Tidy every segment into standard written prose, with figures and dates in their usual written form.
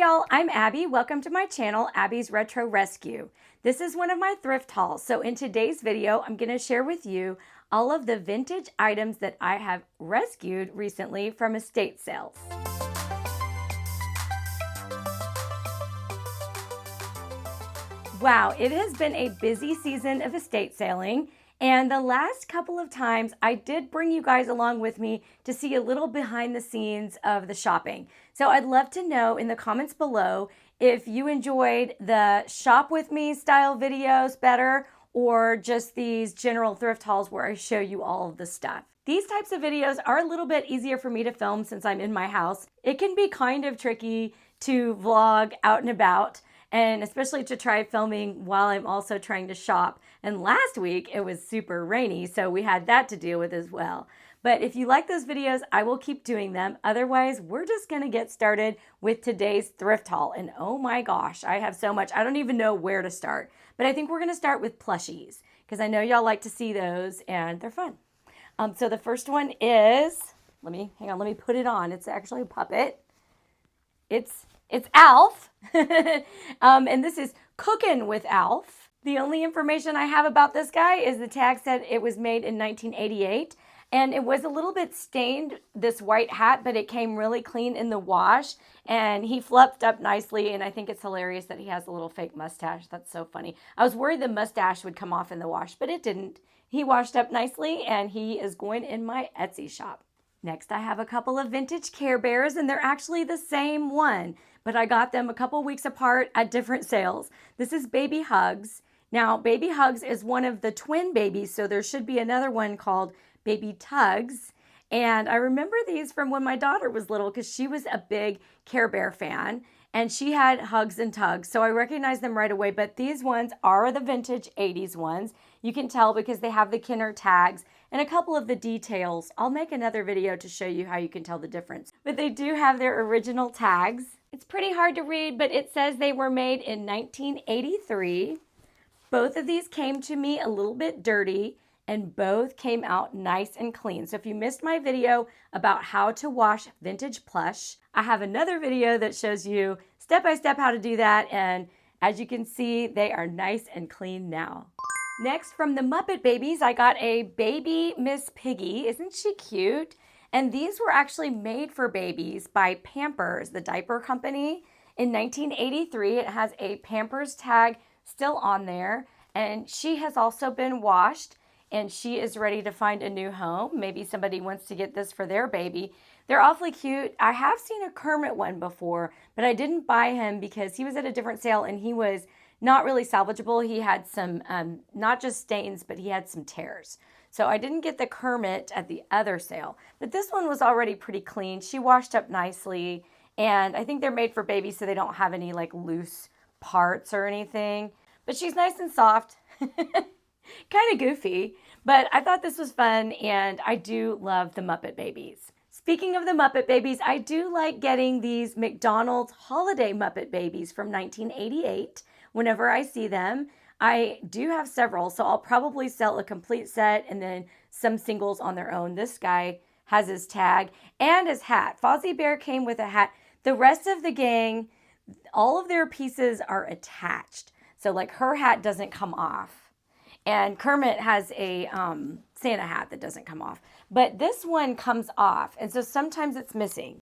y'all, I'm Abby. Welcome to my channel, Abby's Retro Rescue. This is one of my thrift hauls. So in today's video, I'm going to share with you all of the vintage items that I have rescued recently from estate sales. Wow, it has been a busy season of estate sailing. And the last couple of times I did bring you guys along with me to see a little behind the scenes of the shopping. So I'd love to know in the comments below if you enjoyed the shop with me style videos better or just these general thrift hauls where I show you all of the stuff. These types of videos are a little bit easier for me to film since I'm in my house. It can be kind of tricky to vlog out and about, and especially to try filming while I'm also trying to shop. And last week it was super rainy, so we had that to deal with as well. But if you like those videos, I will keep doing them. Otherwise, we're just gonna get started with today's thrift haul. And oh my gosh, I have so much. I don't even know where to start. But I think we're gonna start with plushies because I know y'all like to see those and they're fun. So the first one is, let me put it on. It's actually a puppet. It's a.l.f. And this is Cookin' with a.l.f. The only information I have about this guy is the tag said it was made in 1988, and it was a little bit stained, this white hat, but it came really clean in the wash, and he fluffed up nicely, and I think it's hilarious that he has a little fake mustache. That's so funny. I was worried the mustache would come off in the wash, but it didn't. He washed up nicely, and he is going in my Etsy shop. Next, I have a couple of vintage Care Bears, and they're actually the same one, but I got them a couple weeks apart at different sales. This is Baby Hugs. Now, Baby Hugs is one of the twin babies, so there should be another one called Baby Tugs. And I remember these from when my daughter was little because she was a big Care Bear fan, and she had Hugs and Tugs, so I recognized them right away. But these ones are the vintage 80s ones. You can tell because they have the Kenner tags and a couple of the details. I'll make another video to show you how you can tell the difference. But they do have their original tags. It's pretty hard to read, but it says they were made in 1983. Both of these came to me a little bit dirty, and both came out nice and clean. So if you missed my video about how to wash vintage plush, I have another video that shows you step-by-step how to do that. And as you can see, they are nice and clean now. Next, from the Muppet Babies, I got a baby Miss Piggy. Isn't she cute? And these were actually made for babies by Pampers, the diaper company. In 1983, it has a Pampers tag still on there. And she has also been washed, and she is ready to find a new home. Maybe somebody wants to get this for their baby. They're awfully cute. I have seen a Kermit one before, but I didn't buy him because he was at a different sale and he was not really salvageable. He had some, not just stains, but he had some tears. So I didn't get the Kermit at the other sale, but this one was already pretty clean. She washed up nicely, and I think they're made for babies so they don't have any like loose parts or anything, but she's nice and soft. Kind of goofy, but I thought this was fun, and I do love the Muppet Babies. Speaking of the Muppet Babies, I do like getting these McDonald's holiday Muppet Babies from 1988 whenever I see them. I do have several, so I'll probably sell a complete set and then some singles on their own. This guy has his tag and his hat. Fozzie Bear came with a hat. The rest of the gang, all of their pieces are attached. So like her hat doesn't come off. And Kermit has a Santa hat that doesn't come off. But this one comes off, and so sometimes it's missing.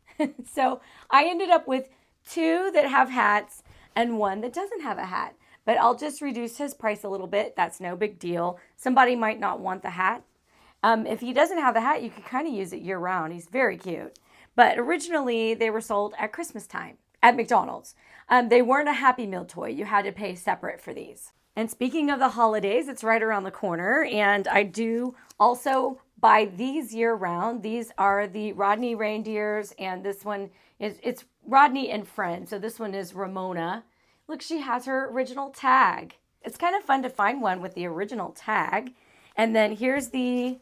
So I ended up with two that have hats and one that doesn't have a hat. But I'll just reduce his price a little bit. That's no big deal. Somebody might not want the hat. If he doesn't have the hat, you can kind of use it year-round. He's very cute. But originally, they were sold at Christmas time at McDonald's. They weren't a Happy Meal toy. You had to pay separate for these. And speaking of the holidays, it's right around the corner, and I do also buy these year-round. These are the Rodney reindeers, and this one it's Rodney and Friends. So this one is Ramona. Look, she has her original tag. It's kind of fun to find one with the original tag. And then here's the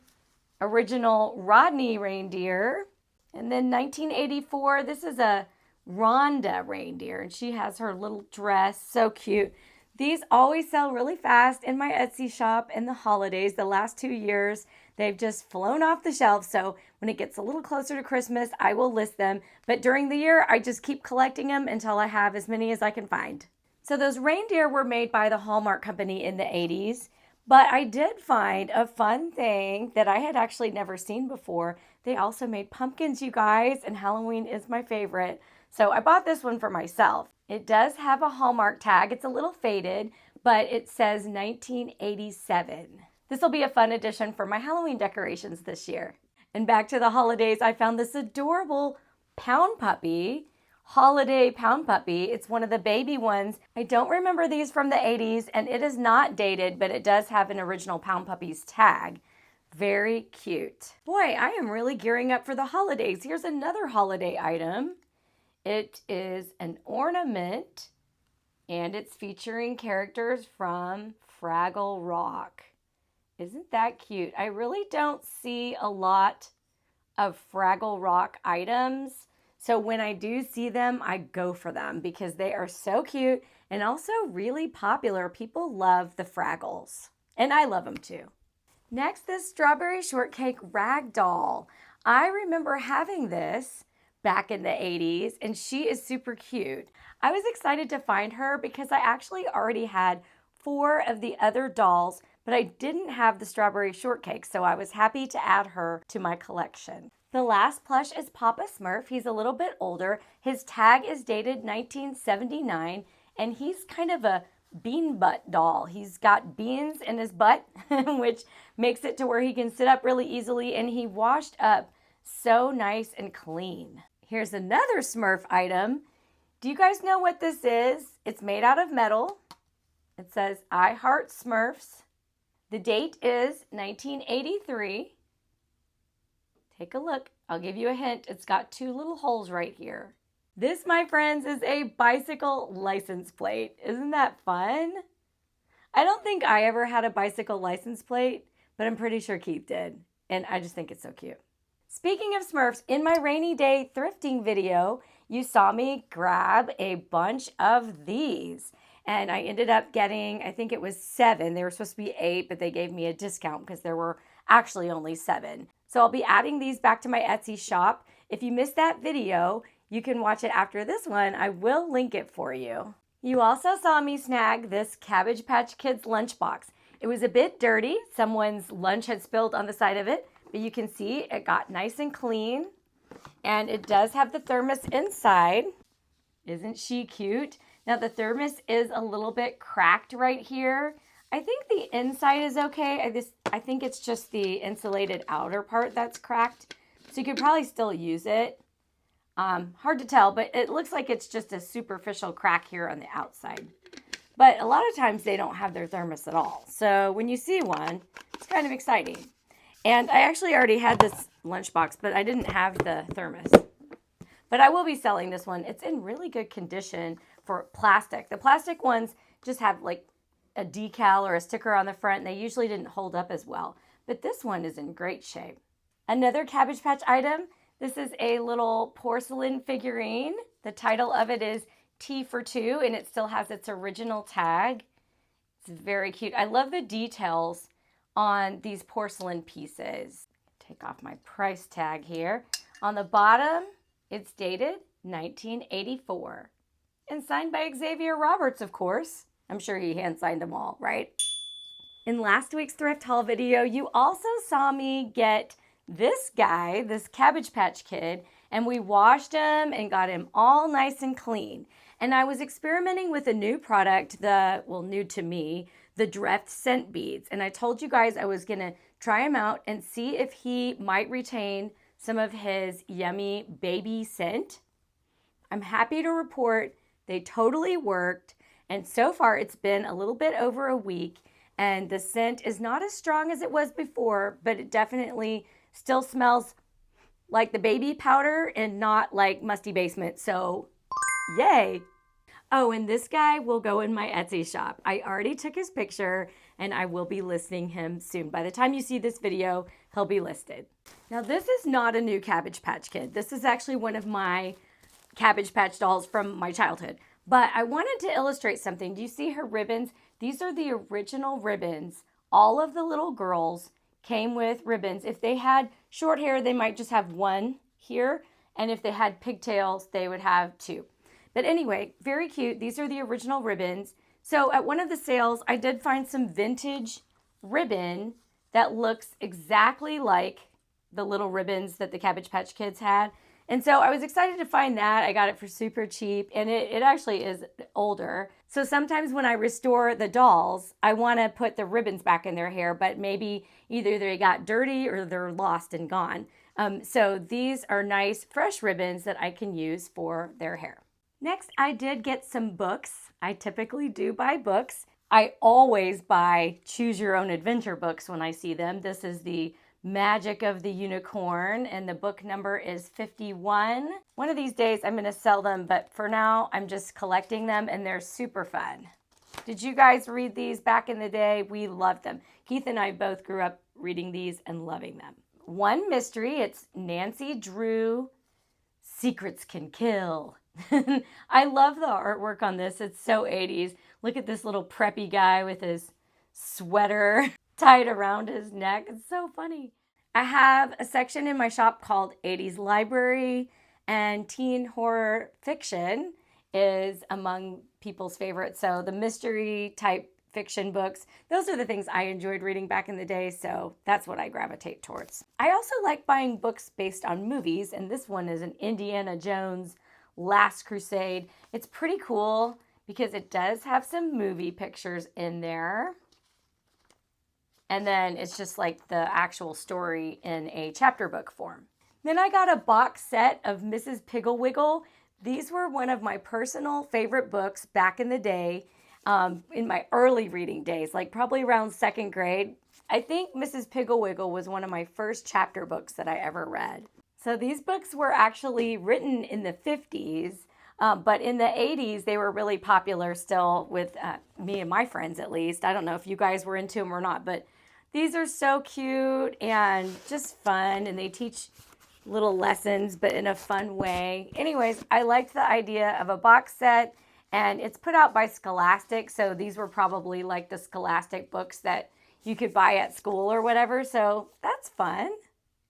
original Rodney reindeer. And then 1984, this is a Rhonda reindeer, and she has her little dress. So cute. These always sell really fast in my Etsy shop in the holidays. The last 2 years, They've just flown off the shelf, so when it gets a little closer to Christmas, I will list them. But during the year, I just keep collecting them until I have as many as I can find. So those reindeer were made by the Hallmark Company in the 80s, but I did find a fun thing that I had actually never seen before. They also made pumpkins, you guys, and Halloween is my favorite. So I bought this one for myself. It does have a Hallmark tag. It's a little faded, but it says 1987. This will be a fun addition for my Halloween decorations this year. And back to the holidays, I found this adorable pound puppy, holiday pound puppy. It's one of the baby ones. I don't remember these from the 80s, and it is not dated, but it does have an original pound puppy's tag. Very cute. Boy, I am really gearing up for the holidays. Here's another holiday item. It is an ornament, and it's featuring characters from Fraggle Rock. Isn't that cute? I really don't see a lot of Fraggle Rock items. So when I do see them, I go for them because they are so cute and also really popular. People love the Fraggles, and I love them too. Next, this strawberry shortcake rag doll. I remember having this back in the 80s, and she is super cute. I was excited to find her because I actually already had 4 of the other dolls, but I didn't have the strawberry shortcake, so I was happy to add her to my collection. The last plush is Papa Smurf. He's a little bit older. His tag is dated 1979, and he's kind of a bean butt doll. He's got beans in his butt, which makes it to where he can sit up really easily, and he washed up so nice and clean. Here's another Smurf item. Do you guys know what this is? It's made out of metal. It says, I Heart Smurfs. The date is 1983. Take a look. I'll give you a hint. It's got 2 little holes right here. This, my friends, is a bicycle license plate. Isn't that fun? I don't think I ever had a bicycle license plate, but I'm pretty sure Keith did. And I just think it's so cute. Speaking of Smurfs, in my rainy day thrifting video, you saw me grab a bunch of these. And I ended up getting, I think it was 7. They were supposed to be 8, but they gave me a discount because there were actually only 7. So I'll be adding these back to my Etsy shop. If you missed that video, you can watch it after this one. I will link it for you. You also saw me snag this Cabbage Patch Kids lunchbox. It was a bit dirty. Someone's lunch had spilled on the side of it, but you can see it got nice and clean. And it does have the thermos inside. Isn't she cute? Now the thermos is a little bit cracked right here. I think the inside is okay. I think it's just the insulated outer part that's cracked. So you could probably still use it. Hard to tell, but it looks like it's just a superficial crack here on the outside. But a lot of times they don't have their thermos at all. So when you see one, it's kind of exciting. And I actually already had this lunchbox, but I didn't have the thermos. But I will be selling this one. It's in really good condition for plastic. The plastic ones just have like a decal or a sticker on the front, and they usually didn't hold up as well. But this one is in great shape. Another Cabbage Patch item. This is a little porcelain figurine. The title of it is Tea for Two, and it still has its original tag. It's very cute. I love the details on these porcelain pieces. Take off my price tag here. On the bottom, it's dated 1984 and signed by Xavier Roberts, of course. I'm sure he hand signed them all, right? In last week's thrift haul video, you also saw me get this guy, this Cabbage Patch Kid, and we washed him and got him all nice and clean. And I was experimenting with a new product, new to me, the Dreft scent beads. And I told you guys I was gonna try him out and see if he might retain some of his yummy baby scent. I'm happy to report they totally worked. And so far it's been a little bit over a week, and the scent is not as strong as it was before, but it definitely still smells like the baby powder and not like musty basement. So yay. Oh, and this guy will go in my Etsy shop. I already took his picture and I will be listing him soon. By the time you see this video, he'll be listed. Now this is not a new Cabbage Patch Kid. This is actually one of my Cabbage Patch dolls from my childhood. But I wanted to illustrate something. Do you see her ribbons? These are the original ribbons all of the little girls came with ribbons. If they had short hair, they might just have one here. And if they had pigtails, they would have two. But anyway, very cute. These are the original ribbons. So at one of the sales, I did find some vintage ribbon that looks exactly like the little ribbons that the Cabbage Patch Kids had. And so I was excited to find that. I got it for super cheap, and it actually is older. So sometimes when I restore the dolls, I want to put the ribbons back in their hair, but maybe either they got dirty or they're lost and gone. So these are nice, fresh ribbons that I can use for their hair. Next, I did get some books. I typically do buy books. I always buy Choose Your Own Adventure books when I see them. This is the Magic of the Unicorn, and the book number is 51. One of these days I'm going to sell them, but for now I'm just collecting them, and they're super fun. Did you guys read these back in the day? We loved them. Keith and I both grew up reading these and loving them. One mystery, it's Nancy Drew, Secrets Can Kill. I love the artwork on this. It's so 80s. Look at this little preppy guy with his sweater tied around his neck. It's so funny. I have a section in my shop called 80s Library, and teen horror fiction is among people's favorites. So the mystery type fiction books, those are the things I enjoyed reading back in the day, so that's what I gravitate towards. I also like buying books based on movies, and this one is an Indiana Jones Last Crusade. It's pretty cool because it does have some movie pictures in there. And then it's just like the actual story in a chapter book form. Then I got a box set of Mrs. Piggle Wiggle. These were one of my personal favorite books back in the day, in my early reading days, like probably around second grade. I think Mrs. Piggle Wiggle was one of my first chapter books that I ever read. So these books were actually written in the 50s, but in the 80s, they were really popular still with me and my friends, at least. I don't know if you guys were into them or not, but these are so cute and just fun, and they teach little lessons, but in a fun way. Anyways, I liked the idea of a box set, and it's put out by Scholastic, so these were probably like the Scholastic books that you could buy at school or whatever, so that's fun.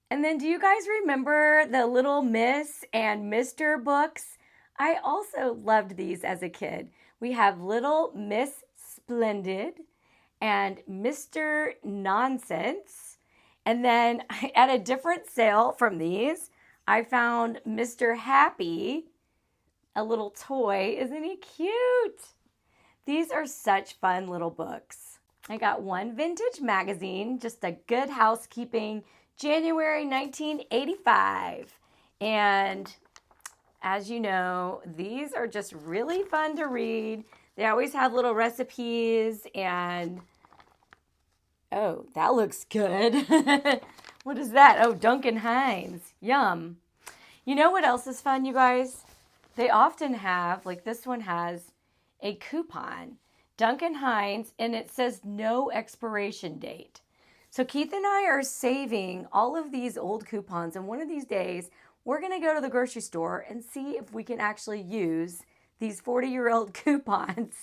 And then do you guys remember the Little Miss and Mr. books? I also loved these as a kid. We have Little Miss Splendid and Mr. Nonsense. And then at a different sale from these, I found Mr. Happy, a little toy. Isn't he cute? These are such fun little books. I got one vintage magazine, just a Good Housekeeping, January 1985. And as you know, these are just really fun to read. They always have little recipes and, oh, that looks good. What is that? Oh, Duncan Hines. Yum. You know what else is fun, you guys? They often have, like this one has a coupon, Duncan Hines, and it says no expiration date. So Keith and I are saving all of these old coupons, and one of these days, we're going to go to the grocery store and see if we can actually use these 40-year-old coupons.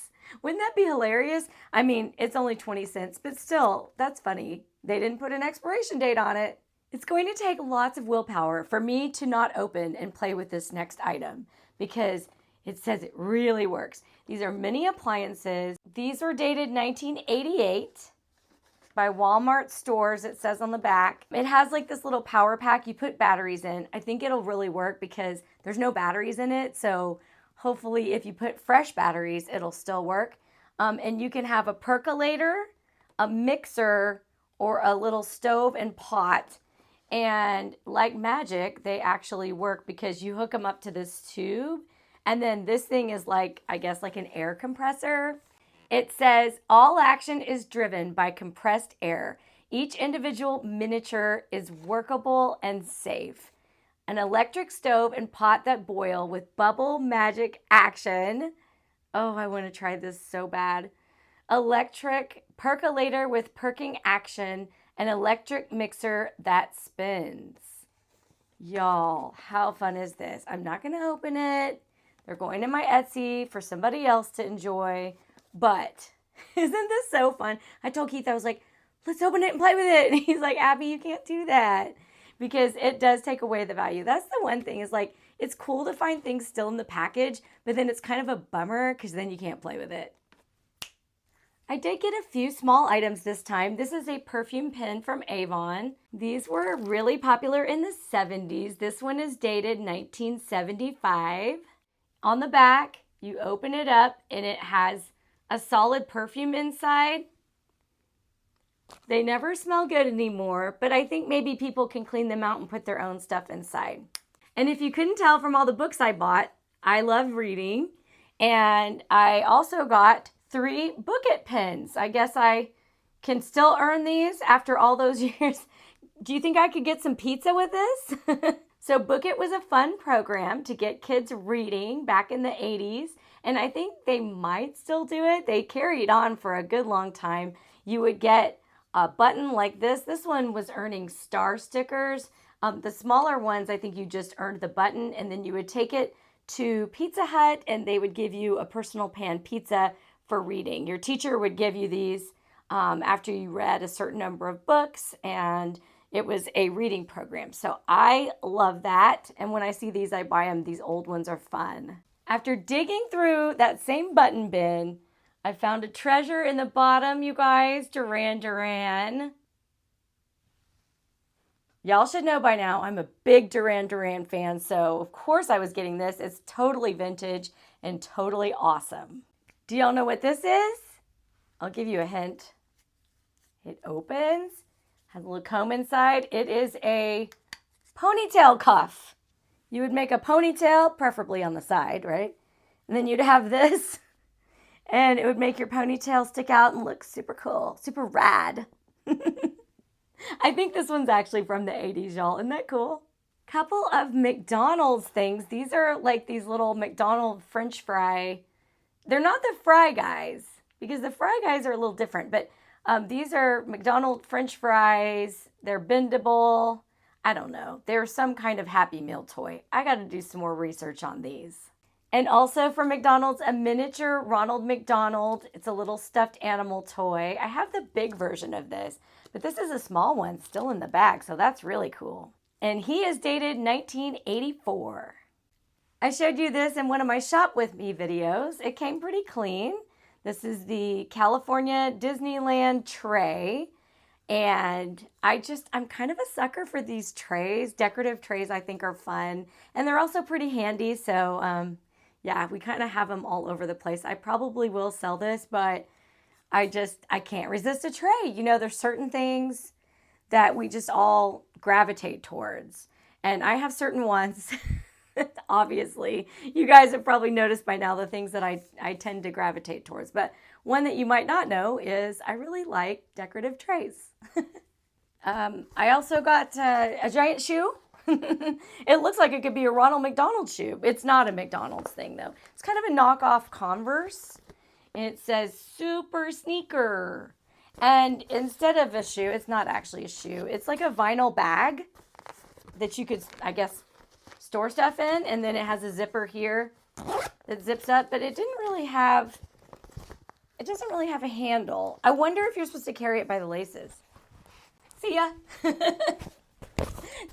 Wouldn't that be hilarious? I mean, it's only 20 cents, but still, that's funny. They didn't put an expiration date on it. It's going to take lots of willpower for me to not open and play with this next item because it says it really works. These are mini appliances. These were dated 1988 by Walmart stores, it says on the back. It has like this little power pack you put batteries in. I think it'll really work because there's no batteries in it, so hopefully if you put fresh batteries, it'll still work. And you can have a percolator, a mixer, or a little stove and pot. And like magic, they actually work because you hook them up to this tube. And then this thing is like, I guess like an air compressor. It says, all action is driven by compressed air. Each individual miniature is workable and safe. An electric stove and pot that boil with bubble magic action. Oh, I want to try this so bad. Electric percolator with perking action. An electric mixer that spins. Y'all, how fun is this? I'm not going to open it. They're going to my Etsy for somebody else to enjoy. But isn't this so fun? I told Keith, I was like, let's open it and play with it. And he's like, Abby, you can't do that, because it does take away the value. That's the one thing, is like, it's cool to find things still in the package, but then it's kind of a bummer because then you can't play with it. I did get a few small items this time. This is a perfume pen from Avon. These were really popular in the 70s. This one is dated 1975. On the back, you open it up and it has a solid perfume inside. They never smell good anymore, but I think maybe people can clean them out and put their own stuff inside. And if you couldn't tell from all the books I bought, I love reading. And I also got 3 Book It pens. I guess I can still earn these after all those years. Do you think I could get some pizza with this? So Book It was a fun program to get kids reading back in the 80s. And I think they might still do it. They carried on for a good long time. You would get a button like this. This one was earning star stickers. The smaller ones, I think you just earned the button, and then you would take it to Pizza Hut and they would give you a personal pan pizza for reading. Your teacher would give you these after you read a certain number of books, and it was a reading program. So I love that. And when I see these, I buy them. These old ones are fun. After digging through that same button bin, I found a treasure in the bottom, you guys. Duran Duran. Y'all should know by now, I'm a big Duran Duran fan, so of course I was getting this. It's totally vintage and totally awesome. Do y'all know what this is? I'll give you a hint. It opens, has a little comb inside. It is a ponytail cuff. You would make a ponytail, preferably on the side, right? And then you'd have this, and it would make your ponytail stick out and look super cool, super rad. I think this one's actually from the 80s, y'all. Isn't that cool? Couple of McDonald's things. These are like these little McDonald's French fry. They're not the Fry Guys, because the Fry Guys are a little different. But these are McDonald's French fries. They're bendable. I don't know. They're some kind of Happy Meal toy. I got to do some more research on these. And also from McDonald's, a miniature Ronald McDonald. It's a little stuffed animal toy. I have the big version of this, but this is a small one still in the bag, so that's really cool. And he is dated 1984. I showed you this in one of my Shop With Me videos. It came pretty clean. This is the California Disneyland tray. And I'm kind of a sucker for these trays. Decorative trays I think are fun. And they're also pretty handy, so yeah, we kind of have them all over the place. I probably will sell this, but I can't resist a tray. You know, there's certain things that we just all gravitate towards. And I have certain ones, obviously. You guys have probably noticed by now the things that I tend to gravitate towards. But one that you might not know is I really like decorative trays. I also got a giant shoe. It looks like it could be a Ronald McDonald shoe. It's not a McDonald's thing, though. It's kind of a knockoff Converse. And it says Super Sneaker. And instead of a shoe, it's not actually a shoe. It's like a vinyl bag that you could, I guess, store stuff in. And then it has a zipper here that zips up. But it doesn't really have a handle. I wonder if you're supposed to carry it by the laces. See ya.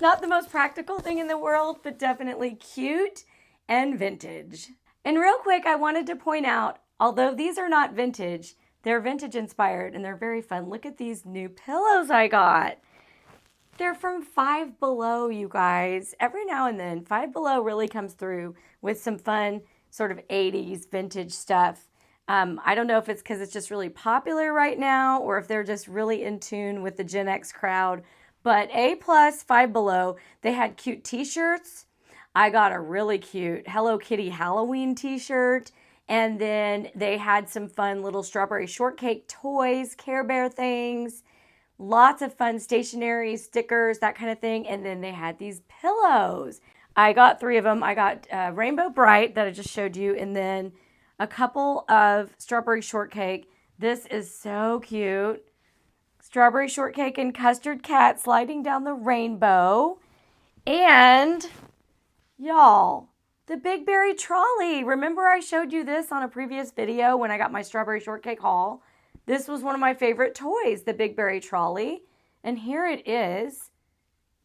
Not the most practical thing in the world, but definitely cute and vintage. And real quick, I wanted to point out, although these are not vintage, they're vintage inspired and they're very fun. Look at these new pillows I got. They're from Five Below, you guys. Every now and then, Five Below really comes through with some fun sort of 80s vintage stuff. I don't know if it's because it's just really popular right now or if they're just really in tune with the Gen X crowd. But A+, Five Below, they had cute t-shirts. I got a really cute Hello Kitty Halloween t-shirt. And then they had some fun little strawberry shortcake toys, Care Bear things, lots of fun stationery, stickers, that kind of thing. And then they had these pillows. I got 3 of them. I got Rainbow Bright that I just showed you, and then a couple of strawberry shortcake. This is so cute. Strawberry shortcake and custard cat sliding down the rainbow. And y'all, the Big Berry trolley. Remember I showed you this on a previous video when I got my strawberry shortcake haul? This was one of my favorite toys, the Big Berry Trolley. And here it is.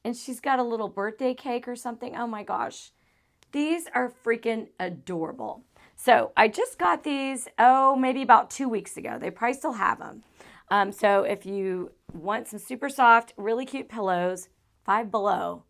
And she's got a little birthday cake or something. Oh my gosh. These are freaking adorable. So I just got these, maybe about 2 weeks ago. They probably still have them. So if you want some super soft, really cute pillows, Five Below.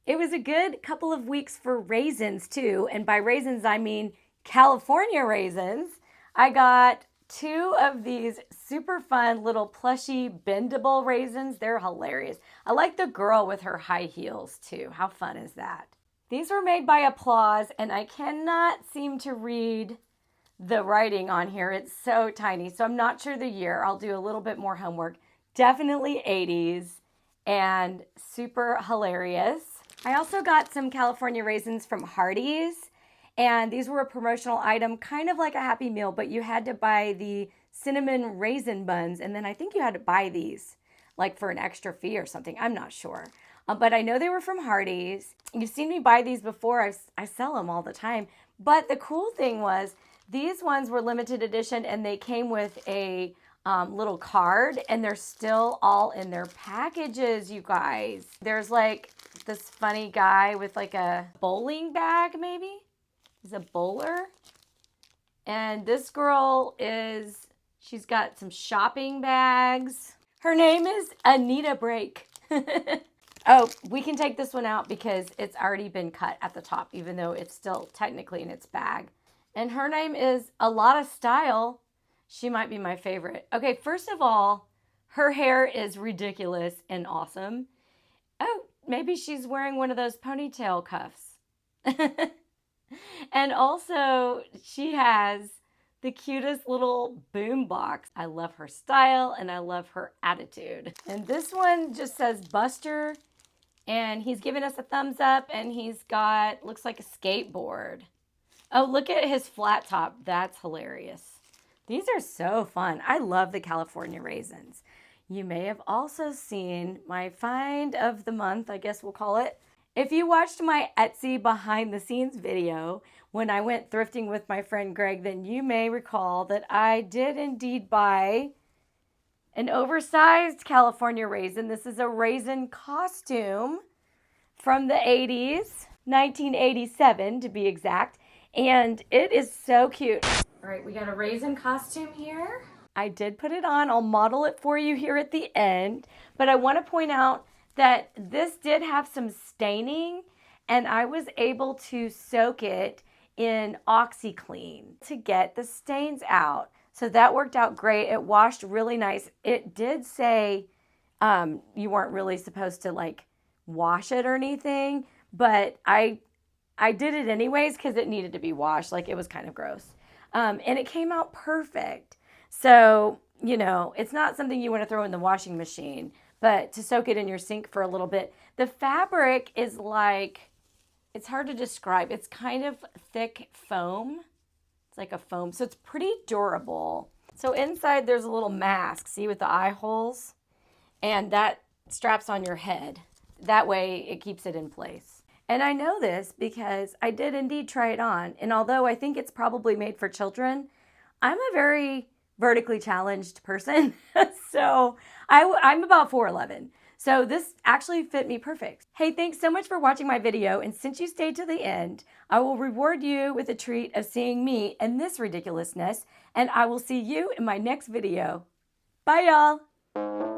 It was a good couple of weeks for raisins too. And by raisins, I mean California raisins. I got 2 of these super fun little plushy bendable raisins. They're hilarious. I like the girl with her high heels too. How fun is that? These were made by Applause, and I cannot seem to read the writing on here. It's so tiny, so I'm not sure the year. I'll do a little bit more homework. Definitely 80s and super hilarious. I also got some California raisins from Hardee's, and these were a promotional item, kind of like a Happy Meal, but you had to buy the cinnamon raisin buns, and then I think you had to buy these like for an extra fee or something. I'm not sure. But I know they were from Hardee's. You've seen me buy these before. I sell them all the time. But the cool thing was these ones were limited edition, and they came with a little card, and they're still all in their packages, you guys. There's like this funny guy with like a bowling bag, maybe? He's a bowler. And this girl she's got some shopping bags. Her name is Anita Break. Oh, we can take this one out because it's already been cut at the top, even though it's still technically in its bag. And her name is A Lot of Style. She might be my favorite. Okay, first of all, her hair is ridiculous and awesome. Oh, maybe she's wearing one of those ponytail cuffs. And also, she has the cutest little boom box. I love her style and I love her attitude. And this one just says Buster, and he's giving us a thumbs up, and he's got, looks like a skateboard. Oh, look at his flat top. That's hilarious. These are so fun. I love the California raisins. You may have also seen my find of the month, I guess we'll call it. If you watched my Etsy behind the scenes video when I went thrifting with my friend Greg, then you may recall that I did indeed buy an oversized California raisin. This is a raisin costume from the 80s, 1987 to be exact. And it is so cute. All right, we got a raisin costume here. I did put it on. I'll model it for you here at the end. But I want to point out that this did have some staining, and I was able to soak it in OxyClean to get the stains out. So that worked out great. It washed really nice. It did say you weren't really supposed to like wash it or anything, but I did it anyways because it needed to be washed. Like, it was kind of gross. And it came out perfect. So, you know, it's not something you want to throw in the washing machine, but to soak it in your sink for a little bit. The fabric is like, it's hard to describe. It's kind of thick foam. It's like a foam, so it's pretty durable. So inside there's a little mask, see, with the eye holes, and that straps on your head. That way it keeps it in place. And I know this because I did indeed try it on. And although I think it's probably made for children, I'm a very vertically challenged person. So I'm about 4'11". So this actually fit me perfect. Hey, thanks so much for watching my video. And since you stayed to the end, I will reward you with a treat of seeing me in this ridiculousness. And I will see you in my next video. Bye, y'all.